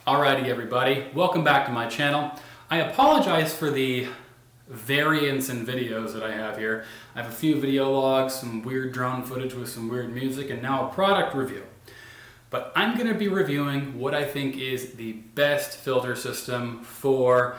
Alrighty everybody, welcome back to my channel. I apologize for the variance in videos that I have here. I have a few video logs, some weird drone footage with some weird music, and now a product review. But I'm going to be reviewing what I think is the best filter system for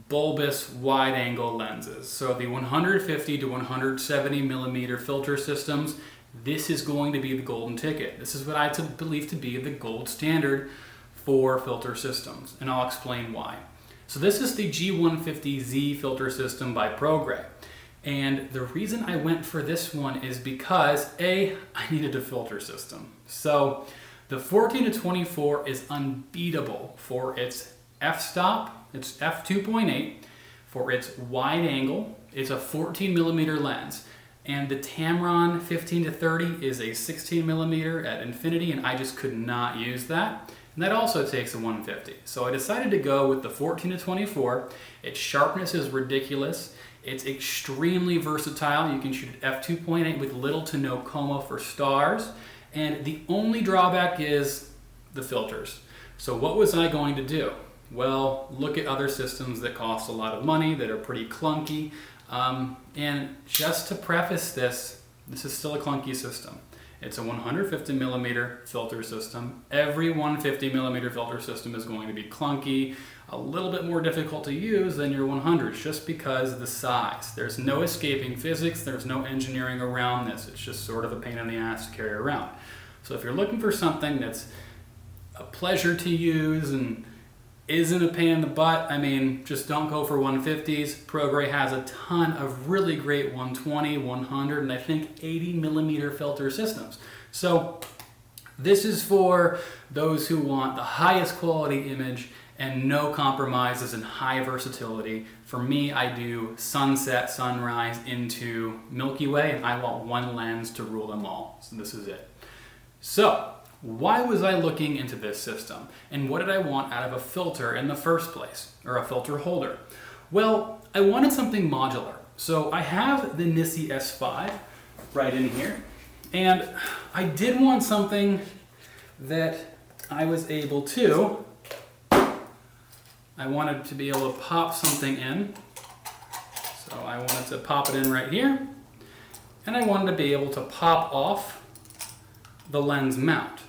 bulbous wide-angle lenses. So the 150 to 170 millimeter filter systems, this is going to be the golden ticket. This is what I believe to be the gold standard for filter systems, and I'll explain why. So this is the G150Z Filter system by Progrey. And the reason I went for this one is because I needed a filter system. So the 14 to 24 is unbeatable for its f-stop, it's f2.8, for its wide angle. It's a 14 millimeter lens. And the Tamron 15 to 30 is a 16 millimeter at infinity, and I just could not use that. And that also takes a 150. So I decided to go with the 14 to 24. Its sharpness is ridiculous. It's extremely versatile. You can shoot at f2.8 with little to no coma for stars. And the only drawback is the filters. So what was I going to do? Well, look at other systems that cost a lot of money, that are pretty clunky. And just to preface this is still a clunky system. It's a 150 millimeter filter system. Every 150 millimeter filter system is going to be clunky, a little bit more difficult to use than your 100s just because of the size. There's no escaping physics, there's no engineering around this. It's just sort of a pain in the ass to carry around. So if you're looking for something that's a pleasure to use and isn't a pain in the butt, I mean, just don't go for 150s. Progrey has a ton of really great 120, 100, and I think 80 millimeter filter systems. So this is for those who want the highest quality image and no compromises and high versatility. For me, I do sunset, sunrise into Milky Way, and I want one lens to rule them all. So this is it. So why was I looking into this system? And what did I want out of a filter in the first place, or a filter holder? Well, I wanted something modular. So I have the NISI S5 right in here, and I did want something that I was able to, I wanted to be able to pop something in. So I wanted to pop it in right here, and I wanted to be able to pop off the lens mount.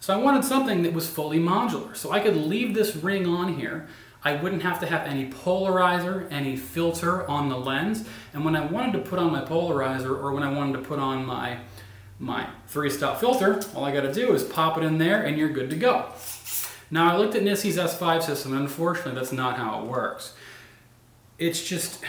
So I wanted something that was fully modular. So I could leave this ring on here. I wouldn't have to have any polarizer, any filter on the lens. And when I wanted to put on my polarizer, or when I wanted to put on my 3-stop filter, all I gotta do is pop it in there and you're good to go. Now I looked at NISI's S5 system, and unfortunately that's not how it works. It's just,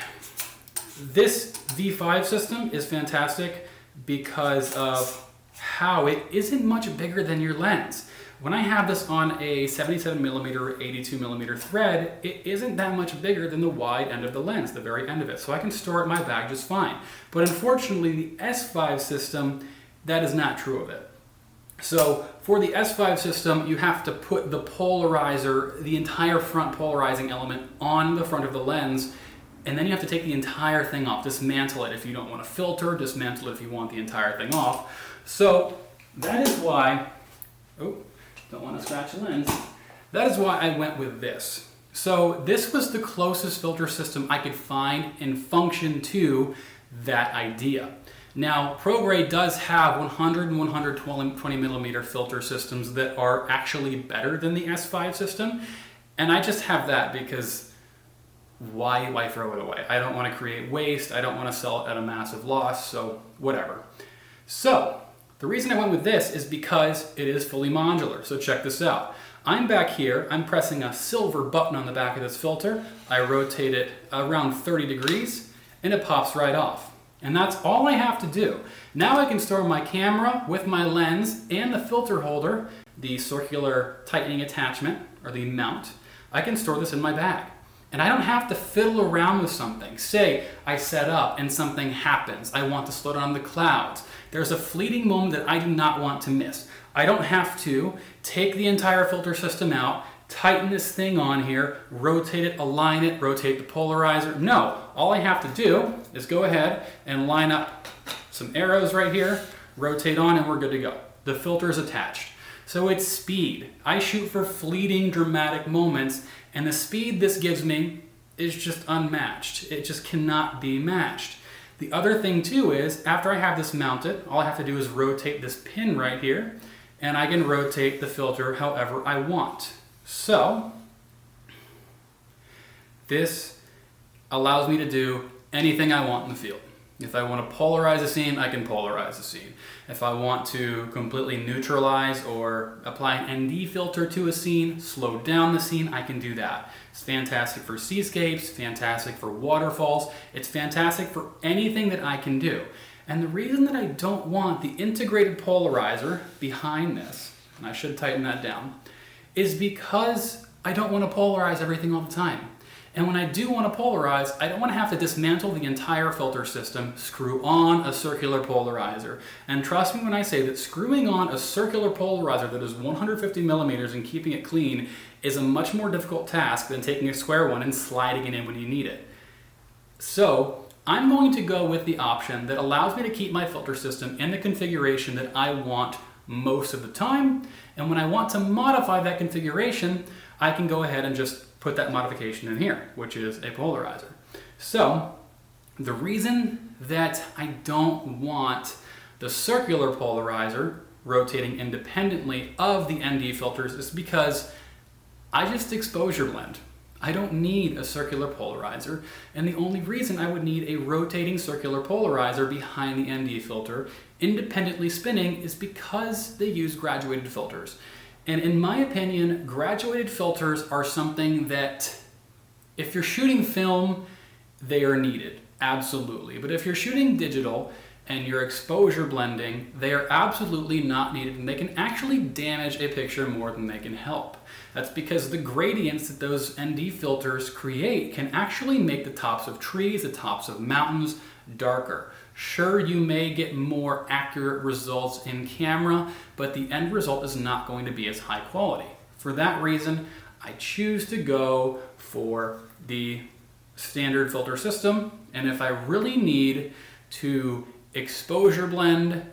this V5 system is fantastic because of how it isn't much bigger than your lens. When I have this on a 77 millimeter or 82 millimeter thread, it isn't that much bigger than the wide end of the lens, the very end of it. So I can store it in my bag just fine. But unfortunately, the S5 system, that is not true of it. So for the S5 system, you have to put the polarizer, the entire front polarizing element on the front of the lens, and then you have to take the entire thing off, dismantle it if you don't want to filter, dismantle it if you want the entire thing off. So that is why, oh, don't want to scratch the lens. That is why I went with this. So this was the closest filter system I could find in function to that idea. Now, Progrey does have 100 and 120 millimeter filter systems that are actually better than the S5 system. And I just have that because why throw it away? I don't want to create waste. I don't want to sell it at a massive loss, so whatever. So the reason I went with this is because it is fully modular. So check this out. I'm back here, I'm pressing a silver button on the back of this filter. I rotate it around 30 degrees and it pops right off. And that's all I have to do. Now I can store my camera with my lens and the filter holder, the circular tightening attachment or the mount. I can store this in my bag. And I don't have to fiddle around with something. Say I set up and something happens. I want to slow down the clouds. There's a fleeting moment that I do not want to miss. I don't have to take the entire filter system out, tighten this thing on here, rotate it, align it, rotate the polarizer. No, all I have to do is go ahead and line up some arrows right here, rotate on, and we're good to go. The filter is attached. So it's speed. I shoot for fleeting dramatic moments, and the speed this gives me is just unmatched. It just cannot be matched. The other thing too is, after I have this mounted, all I have to do is rotate this pin right here, and I can rotate the filter however I want. So this allows me to do anything I want in the field. If I want to polarize a scene, I can polarize the scene. If I want to completely neutralize or apply an ND filter to a scene, slow down the scene, I can do that. It's fantastic for seascapes, fantastic for waterfalls. It's fantastic for anything that I can do. And the reason that I don't want the integrated polarizer behind this, and I should tighten that down, is because I don't want to polarize everything all the time. And when I do want to polarize, I don't want to have to dismantle the entire filter system, screw on a circular polarizer. And trust me when I say that screwing on a circular polarizer that is 150 millimeters and keeping it clean is a much more difficult task than taking a square one and sliding it in when you need it. So I'm going to go with the option that allows me to keep my filter system in the configuration that I want most of the time. And when I want to modify that configuration, I can go ahead and just put that modification in here, which is a polarizer. So the reason that I don't want the circular polarizer rotating independently of the ND filters is because I just exposure blend. I don't need a circular polarizer, and the only reason I would need a rotating circular polarizer behind the ND filter independently spinning is because they use graduated filters. And in my opinion, graduated filters are something that, if you're shooting film, they are needed, absolutely. But if you're shooting digital and you're exposure blending, they are absolutely not needed, and they can actually damage a picture more than they can help. That's because the gradients that those ND filters create can actually make the tops of trees, the tops of mountains, darker. Sure, you may get more accurate results in camera, but the end result is not going to be as high quality. For that reason, I choose to go for the standard filter system, and if I really need to exposure blend,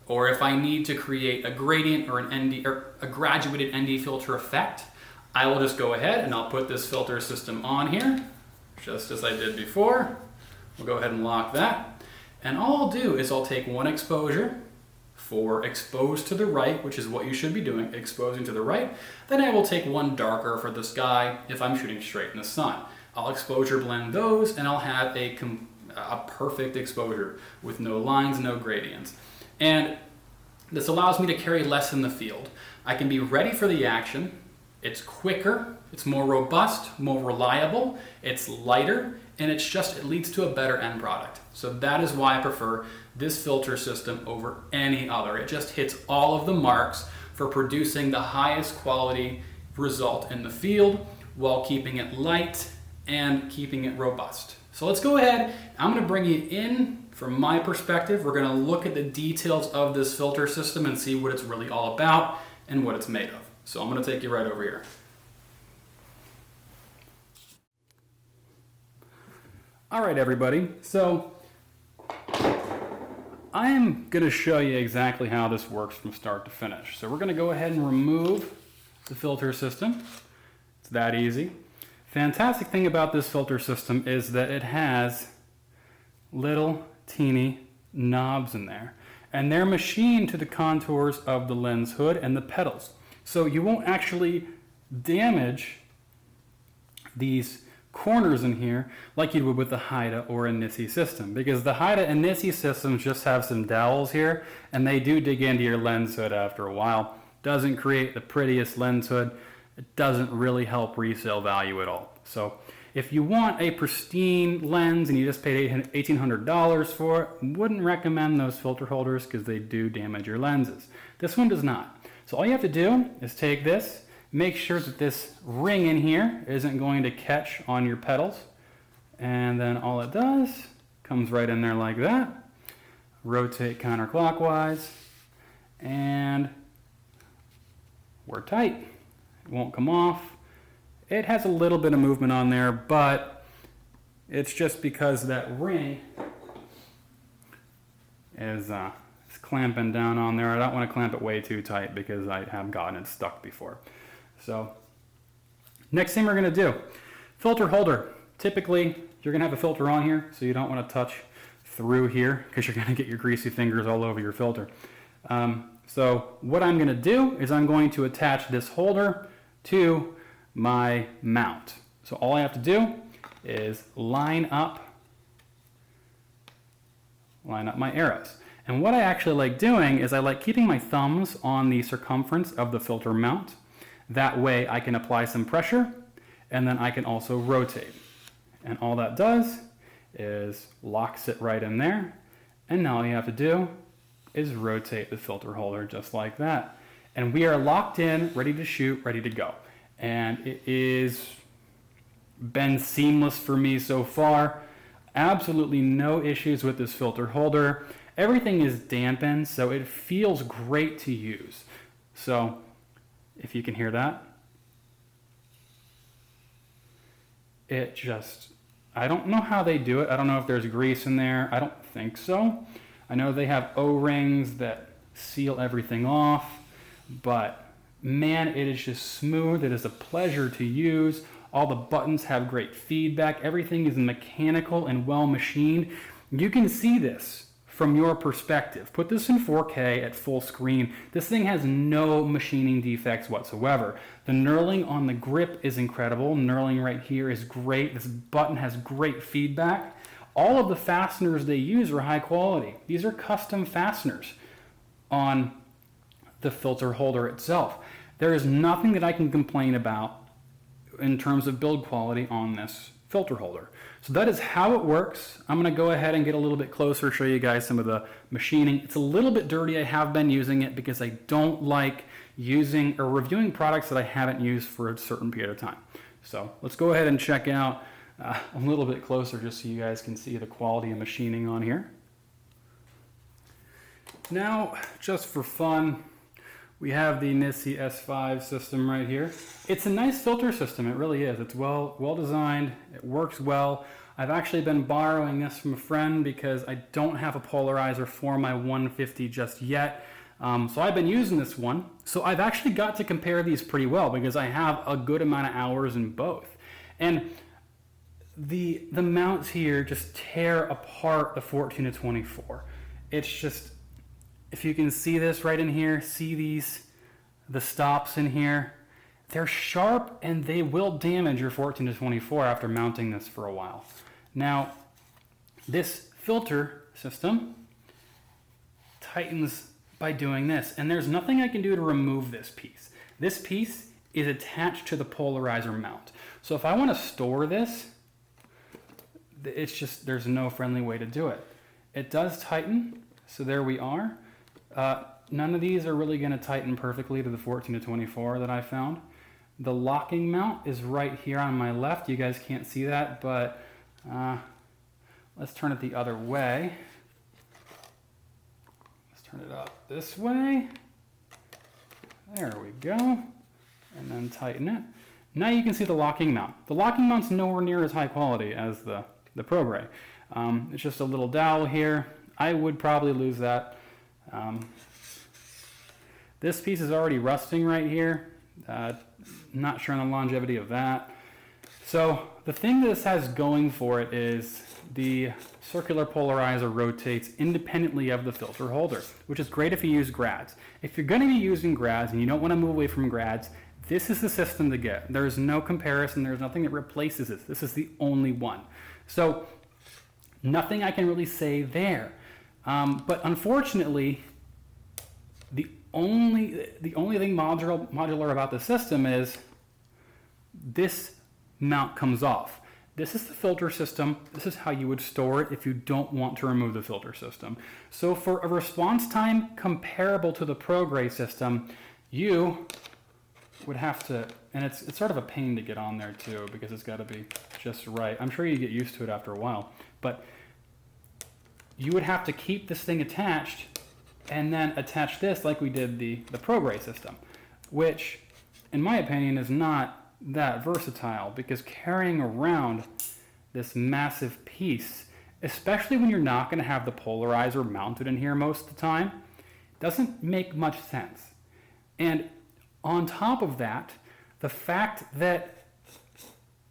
or if I need to create a gradient or an ND or a graduated ND filter effect, I will just go ahead and I'll put this filter system on here, just as I did before. We'll go ahead and lock that. And all I'll do is I'll take one exposure for expose to the right, which is what you should be doing, exposing to the right. Then I will take one darker for the sky if I'm shooting straight in the sun. I'll exposure blend those, and I'll have a perfect exposure with no lines, no gradients. And this allows me to carry less in the field. I can be ready for the action. It's quicker, it's more robust, more reliable, it's lighter, and it leads to a better end product. So that is why I prefer this filter system over any other. It just hits all of the marks for producing the highest quality result in the field while keeping it light and keeping it robust. So let's go ahead. I'm going to bring you in from my perspective. We're going to look at the details of this filter system and see what it's really all about and what it's made of. So I'm going to take you right over here. All right, everybody. So I'm going to show you exactly how this works from start to finish. So we're going to go ahead and remove the filter system. It's that easy. Fantastic thing about this filter system is that it has little teeny knobs in there, and they're machined to the contours of the lens hood and the petals. So you won't actually damage these corners in here like you would with the Haida or a NISI system, because the Haida and NISI systems just have some dowels here and they do dig into your lens hood after a while. Doesn't create the prettiest lens hood. It doesn't really help resale value at all. So if you want a pristine lens and you just paid $1,800 for it, wouldn't recommend those filter holders because they do damage your lenses. This one does not. So all you have to do is take this, make sure that this ring in here isn't going to catch on your petals, and then all it does comes right in there like that. Rotate counterclockwise, and we're tight. It won't come off. It has a little bit of movement on there, but it's just because that ring is It's clamping down on there. I don't want to clamp it way too tight because I have gotten it stuck before. So next thing we're going to do, filter holder. Typically, you're going to have a filter on here, so you don't want to touch through here because you're going to get your greasy fingers all over your filter. So what I'm going to do is I'm going to attach this holder to my mount. So all I have to do is line up my arrows. And what I actually like doing is I like keeping my thumbs on the circumference of the filter mount. That way I can apply some pressure and then I can also rotate. And all that does is locks it right in there. And now all you have to do is rotate the filter holder just like that. And we are locked in, ready to shoot, ready to go. And it is been seamless for me so far. Absolutely no issues with this filter holder. Everything is dampened, so it feels great to use. So if you can hear that, it just, I don't know how they do it. I don't know if there's grease in there. I don't think so. I know they have O-rings that seal everything off, but man, it is just smooth. It is a pleasure to use. All the buttons have great feedback. Everything is mechanical and well machined. You can see this from your perspective. Put this in 4K at full screen. This thing has no machining defects whatsoever. The knurling on the grip is incredible. Knurling right here is great. This button has great feedback. All of the fasteners they use are high quality. These are custom fasteners on the filter holder itself. There is nothing that I can complain about in terms of build quality on this filter holder. So that is how it works. I'm going to go ahead and get a little bit closer, show you guys some of the machining. It's a little bit dirty. I have been using it because I don't like using or reviewing products that I haven't used for a certain period of time. So let's go ahead and check out a little bit closer just so you guys can see the quality of machining on here. Now, just for fun, we have the NISI S5 system right here. It's a nice filter system, it really is. It's well designed, it works well. I've actually been borrowing this from a friend because I don't have a polarizer for my 150 just yet. So I've been using this one. So I've actually got to compare these pretty well because I have a good amount of hours in both. And the mounts here just tear apart the 14 to 24. It's just, if you can see this right in here, see the stops in here, they're sharp and they will damage your 14 to 24 after mounting this for a while. Now, this filter system tightens by doing this, and there's nothing I can do to remove this piece. This piece is attached to the polarizer mount. So if I want to store this, it's just, there's no friendly way to do it. It does tighten, so there we are. None of these are really going to tighten perfectly to the 14 to 24 that I found. The locking mount is right here on my left. You guys can't see that, but let's turn it the other way. Let's turn it up this way. There we go. And then tighten it. Now you can see the locking mount. The locking mount's nowhere near as high quality as the Progrey. It's just a little dowel here. I would probably lose that. This piece is already rusting right here. Not sure on the longevity of that. So the thing this has going for it is the circular polarizer rotates independently of the filter holder, which is great if you use grads. If you're going to be using grads and you don't want to move away from grads, this is the system to get. There's no comparison. There's nothing that replaces it. This is the only one. So nothing I can really say there. But unfortunately, the only thing modular about the system is this mount comes off. This is the filter system. This is how you would store it if you don't want to remove the filter system. So for a response time comparable to the Progrey system, you would have to, and it's sort of a pain to get on there too because it's got to be just right. I'm sure you get used to it after a while, but you would have to keep this thing attached and then attach this like we did the Progrey system, which in my opinion is not that versatile because carrying around this massive piece, especially when you're not going to have the polarizer mounted in here most of the time, Doesn't make much sense. And on top of that, the fact that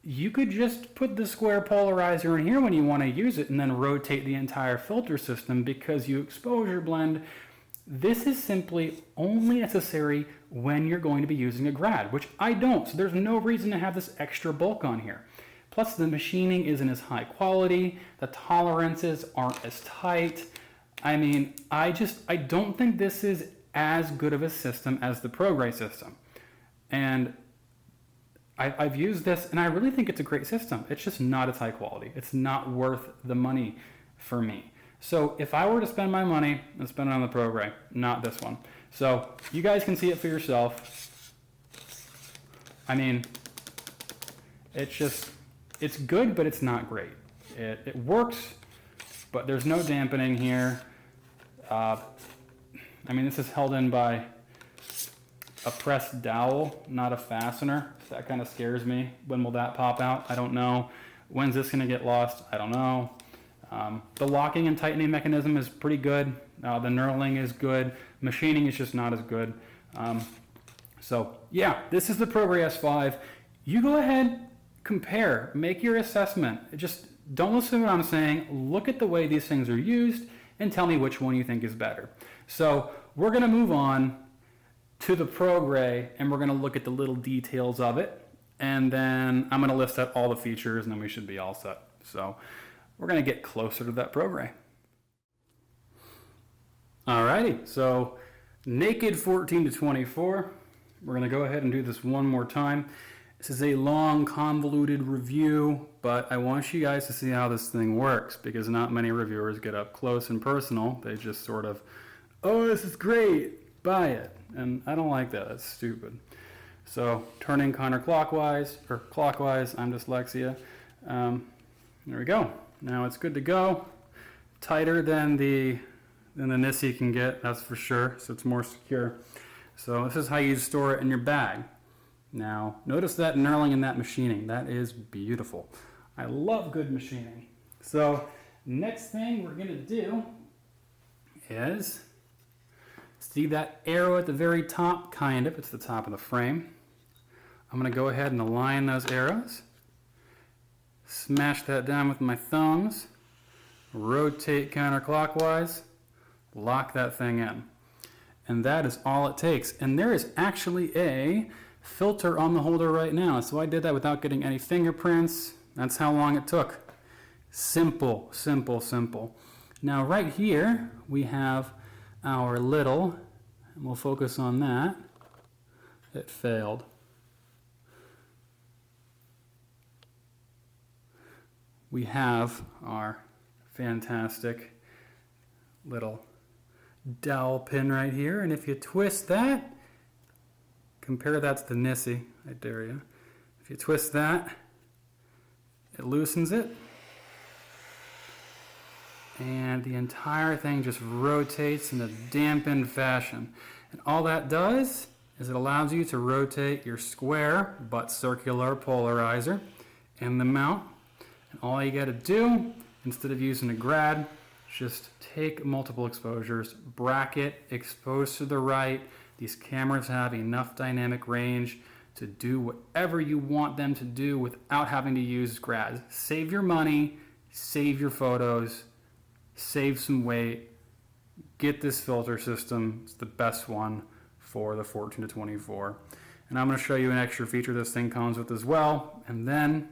you could just put the square polarizer in here when you want to use it and then rotate the entire filter system because you exposure blend. This is simply only necessary when you're going to be using a grad, which I don't, so there's no reason to have this extra bulk on here. Plus the machining isn't as high quality, the tolerances aren't as tight. I mean, I don't think this is as good of a system as the Progrey system. And I've used this and I really think it's a great system. It's just not as high quality. It's not worth the money for me. So if I were to spend my money, I'd spend it on the Progrey, not this one. So you guys can see it for yourself. I mean, it's good, but it's not great. It works, but there's no dampening here. I mean, this is held in by a pressed dowel, not a fastener. That kind of scares me. When will that pop out? I don't know. When's this gonna get lost? I don't know. The locking and tightening mechanism is pretty good. The knurling is good. Machining is just not as good. So yeah, this is the Progrey S5. You go ahead, compare, make your assessment. Just don't listen to what I'm saying. Look at the way these things are used and tell me which one you think is better. So we're gonna move on to the Progrey and we're gonna look at the little details of it. And then I'm gonna list out all the features and then we should be all set. So we're gonna get closer to that Progrey. Alrighty, so naked 14 to 24. We're gonna go ahead and do this one more time. This is a long, convoluted review, but I want you guys to see how this thing works because not many reviewers get up close and personal. They just sort of, oh, this is great, buy it. And I don't like that, that's stupid. So turning counterclockwise, or clockwise, I'm dyslexia. There we go. Now it's good to go. Tighter than the NISI can get, that's for sure, so it's more secure. So this is how you store it in your bag. Now, notice that knurling and that machining. That is beautiful. I love good machining. So next thing we're gonna do is, see that arrow at the very top? Kind of, it's the top of the frame. I'm gonna go ahead and align those arrows. Smash that down with my thumbs. Rotate counterclockwise. Lock that thing in. And that is all it takes. And there is actually a filter on the holder right now. So I did that without getting any fingerprints. That's how long it took. Simple, simple, simple. Now right here we have our little, and we'll focus on that. It failed. We have our fantastic little dowel pin right here, and if you twist that, compare that to the NISI, I dare you. If you twist that, it loosens it, and the entire thing just rotates in a dampened fashion. And all that does is it allows you to rotate your square but circular polarizer in the mount. And all you got to do, instead of using a grad, just take multiple exposures, bracket, expose to the right. These cameras have enough dynamic range to do whatever you want them to do without having to use grads. Save your money, save your photos, save some weight, get this filter system. It's the best one for the 14 to 24. And I'm going to show you an extra feature this thing comes with as well. And then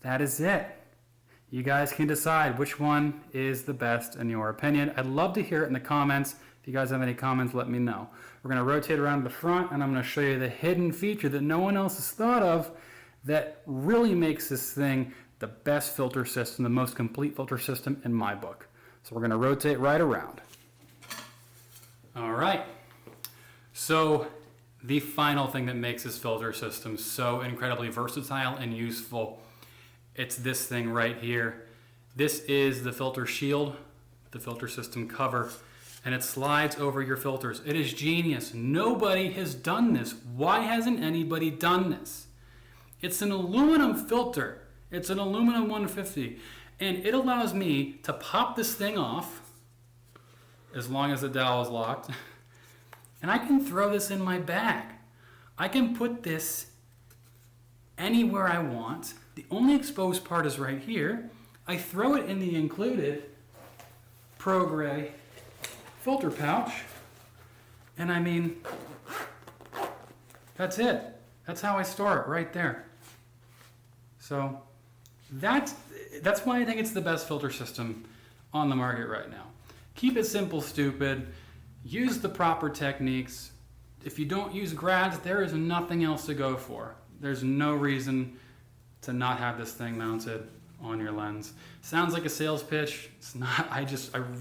that is it. You guys can decide which one is the best in your opinion. I'd love to hear it in the comments. If you guys have any comments, let me know. We're going to rotate around to the front and I'm going to show you the hidden feature that no one else has thought of that really makes this thing the best filter system, the most complete filter system in my book. So we're going to rotate right around. All right. So the final thing that makes this filter system so incredibly versatile and useful, it's this thing right here. This is the filter shield, the filter system cover, and it slides over your filters. It is genius. Nobody has done this. Why hasn't anybody done this? It's an aluminum filter. It's an aluminum 150, and it allows me to pop this thing off, as long as the dowel is locked, And I can throw this in my bag. I can put this anywhere I want. The only exposed part is right here. I throw it in the included Progrey filter pouch, and I mean, that's it. That's how I store it, right there. So that's why I think it's the best filter system on the market right now. Keep it simple, stupid. Use the proper techniques. If you don't use grads, there is nothing else to go for. There's no reason to not have this thing mounted on your lens. Sounds like a sales pitch. It's not. I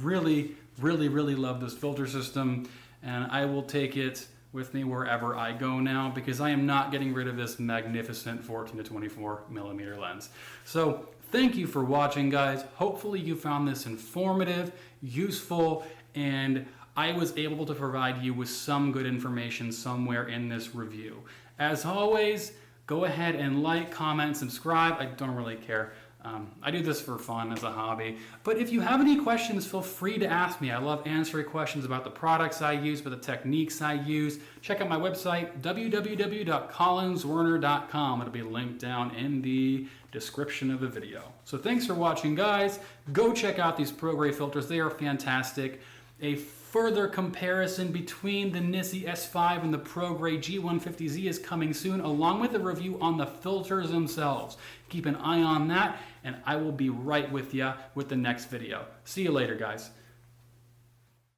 really love this filter system, and I will take it with me wherever I go now, because I am not getting rid of this magnificent 14 to 24 millimeter lens. So thank you for watching, guys. Hopefully you found this informative, useful, and I was able to provide you with some good information somewhere in this review. As always, go ahead and like, comment, subscribe. I don't really care. I do this for fun as a hobby. But if you have any questions, feel free to ask me. I love answering questions about the products I use, about the techniques I use. Check out my website, www.collinswerner.com. It'll be linked down in the description of the video. So thanks for watching, guys. Go check out these Progrey filters. They are fantastic. A further comparison between the NISI S5 and the Progrey G150Z is coming soon, along with a review on the filters themselves. Keep an eye on that, and I will be right with you with the next video. See you later, guys.